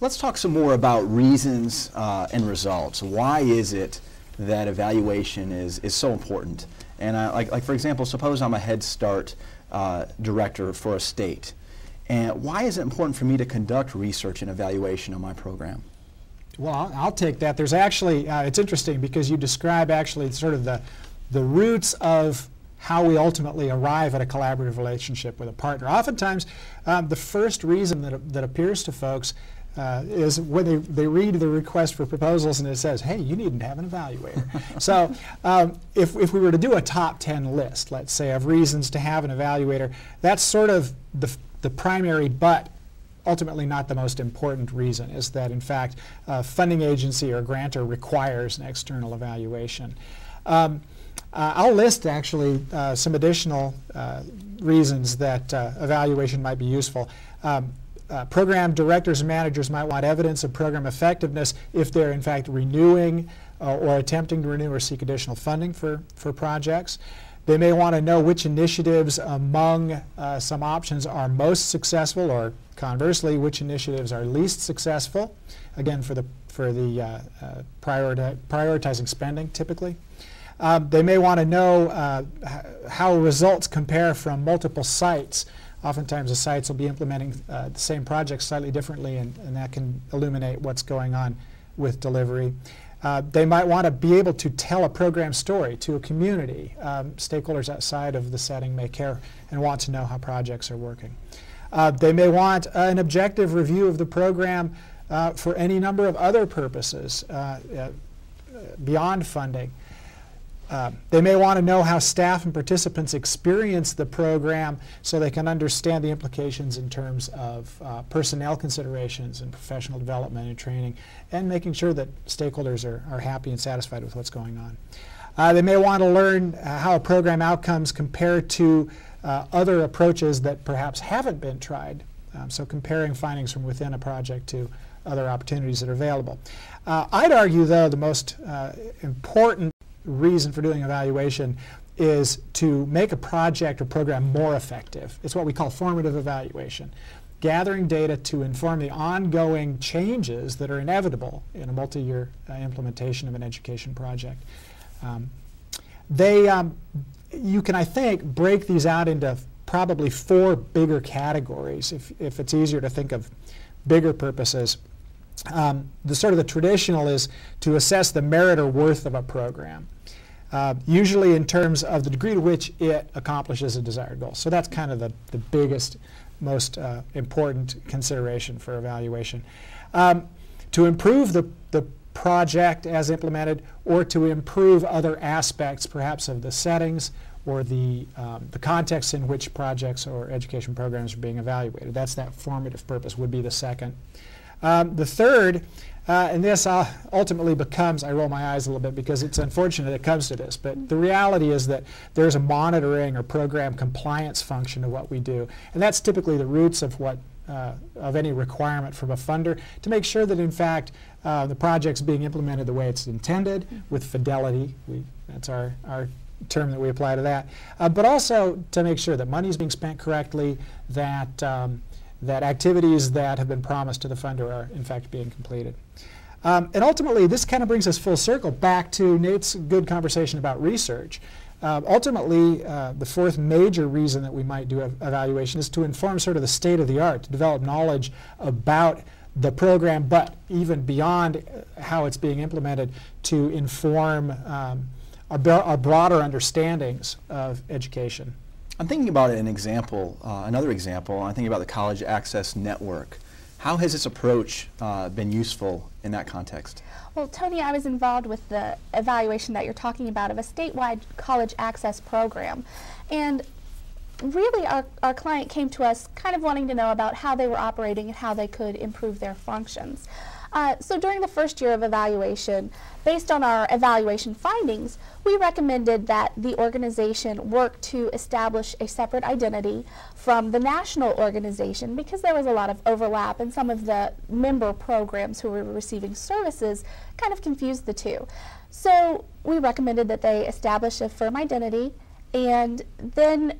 Let's talk some more about reasons and results. Why is it that evaluation is so important? And like for example, suppose I'm a Head Start director for a state. And why is it important for me to conduct research and evaluation on my program? Well, I'll take that. There's actually, it's interesting because you describe actually sort of the roots of how we ultimately arrive at a collaborative relationship with a partner. Oftentimes, the first reason that appears to folks is when they read the request for proposals and it says, hey, you need to have an evaluator. So if we were to do a top 10 list, let's say, of reasons to have an evaluator, that's sort of the primary but ultimately not the most important reason, is that in fact a funding agency or grantor requires an external evaluation. I'll list actually some additional reasons that evaluation might be useful. Program directors and managers might want evidence of program effectiveness if they're in fact renewing or attempting to renew or seek additional funding for projects. They may want to know which initiatives among some options are most successful, or conversely, which initiatives are least successful, again for the prioritizing spending typically. They may want to know how results compare from multiple sites. Oftentimes the sites will be implementing the same project slightly differently, and that can illuminate what's going on with delivery. They might want to be able to tell a program story to a community. Stakeholders outside of the setting may care and want to know how projects are working. They may want an objective review of the program for any number of other purposes beyond funding. They may want to know how staff and participants experience the program so they can understand the implications in terms of personnel considerations and professional development and training, and making sure that stakeholders are happy and satisfied with what's going on. They may want to learn how program outcomes compare to other approaches that perhaps haven't been tried, so comparing findings from within a project to other opportunities that are available. I'd argue, though, the most important reason for doing evaluation is to make a project or program more effective. It's what we call formative evaluation, gathering data to inform the ongoing changes that are inevitable in a multi-year implementation of an education project. You can, I think, break these out into probably 4 bigger categories if it's easier to think of bigger purposes. The traditional is to assess the merit or worth of a program, usually in terms of the degree to which it accomplishes a desired goal. So that's kind of the biggest, most important consideration for evaluation. To improve the project as implemented, or to improve other aspects perhaps of the settings or the context in which projects or education programs are being evaluated. That's that formative purpose would be the second. The third, and this ultimately becomes, I roll my eyes a little bit because it's unfortunate it comes to this, but the reality is that there's a monitoring or program compliance function to what we do. And that's typically the roots of of any requirement from a funder to make sure that in fact the project's being implemented the way it's intended with fidelity. That's our term that we apply to that. But also to make sure that money is being spent correctly, that that activities that have been promised to the funder are in fact being completed. And ultimately, this kind of brings us full circle back to Nate's good conversation about research. Ultimately, the fourth major reason that we might do evaluation is to inform sort of the state of the art, to develop knowledge about the program, but even beyond how it's being implemented, to inform our broader understandings of education. I'm thinking about an example, another example. I'm thinking about the College Access Network. How has this approach been useful in that context? Well, Tony, I was involved with the evaluation that you're talking about of a statewide college access program. And really our client came to us kind of wanting to know about how they were operating and how they could improve their functions. So during the first year of evaluation, based on our evaluation findings, we recommended that the organization work to establish a separate identity from the national organization because there was a lot of overlap and some of the member programs who were receiving services kind of confused the two. So we recommended that they establish a firm identity, and then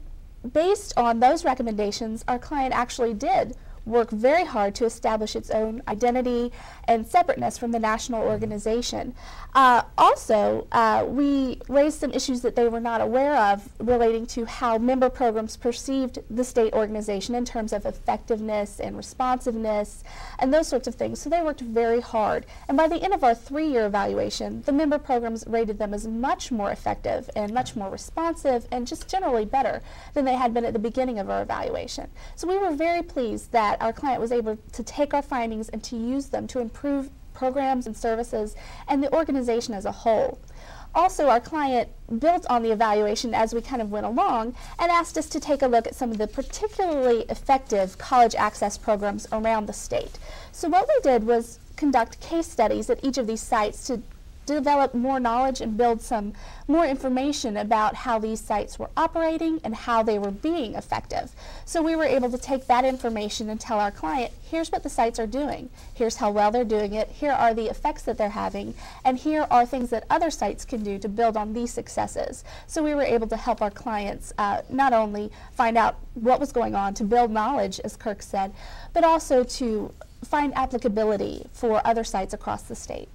based on those recommendations, our client actually did work very hard to establish its own identity and separateness from the national organization. Also, we raised some issues that they were not aware of relating to how member programs perceived the state organization in terms of effectiveness and responsiveness and those sorts of things. So they worked very hard. And by the end of our 3-year evaluation, the member programs rated them as much more effective and much more responsive and just generally better than they had been at the beginning of our evaluation. So we were very pleased that our client was able to take our findings and to use them to improve programs and services and the organization as a whole. Also, our client built on the evaluation as we kind of went along and asked us to take a look at some of the particularly effective college access programs around the state. So what we did was conduct case studies at each of these sites to develop more knowledge and build some more information about how these sites were operating and how they were being effective. So we were able to take that information and tell our client, here's what the sites are doing, here's how well they're doing it, here are the effects that they're having, and here are things that other sites can do to build on these successes. So we were able to help our clients not only find out what was going on, to build knowledge, as Kirk said, but also to find applicability for other sites across the state.